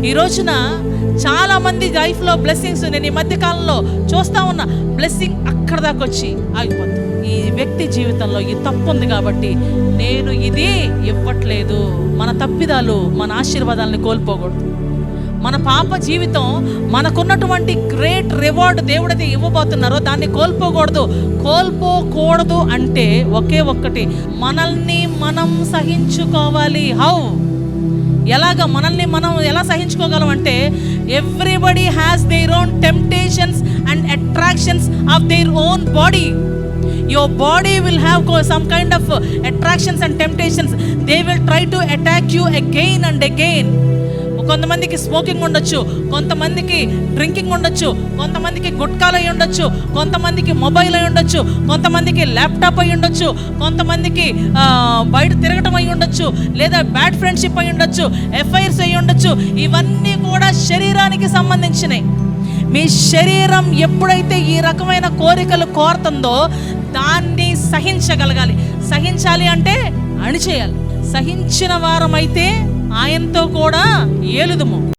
ఈ రోజున చాలామంది లైఫ్లో బ్లెస్సింగ్స్ నేను ఈ మధ్య కాలంలో చూస్తూ ఉన్నా, బ్లెస్సింగ్ అక్కడ దాకా వచ్చి ఆగిపోతుంది. ఈ వ్యక్తి జీవితంలో ఈ తప్పు ఉంది కాబట్టి నేను ఇది ఇవ్వట్లేదు. మన తప్పిదాలు మన ఆశీర్వాదాలను కోల్పోకూడదు. మన పాప జీవితం మనకున్నటువంటి గ్రేట్ రివార్డ్ దేవుడిది ఇవ్వబోతున్నారో దాన్ని కోల్పోకూడదు అంటే ఒకే ఒక్కటి, మనల్ని మనం సహించుకోవాలి. హౌ? ఎలాగ మనల్ని మనం ఎలా సహించుకోగలం అంటే, everybody has their own temptations and attractions of their own body. Your body will have some kind of attractions and temptations. They will try to attack you again and again. కొంతమందికి smoking ఉండొచ్చు, కొంతమందికి drinking ఉండొచ్చు, కొంతమందికి గుట్కాలు అయి ఉండొచ్చు, కొంతమందికి mobile అయి ఉండొచ్చు, కొంతమందికి ల్యాప్టాప్ అయి ఉండొచ్చు, కొంతమందికి బయట తిరగటం అయి ఉండొచ్చు, లేదా బ్యాడ్ ఫ్రెండ్షిప్ అయి ఉండొచ్చు, ఎఫ్ఐఆర్స్ అయి ఉండొచ్చు. ఇవన్నీ కూడా శరీరానికి సంబంధించినవి. మీ శరీరం ఎప్పుడైతే ఈ రకమైన కోరికలు కోరుతుందో దాన్ని సహించగలగాలి. సహించాలి అంటే అణిచేయాలి. సహించిన వారమైతే ఆయనతో కూడా ఏలుదుము.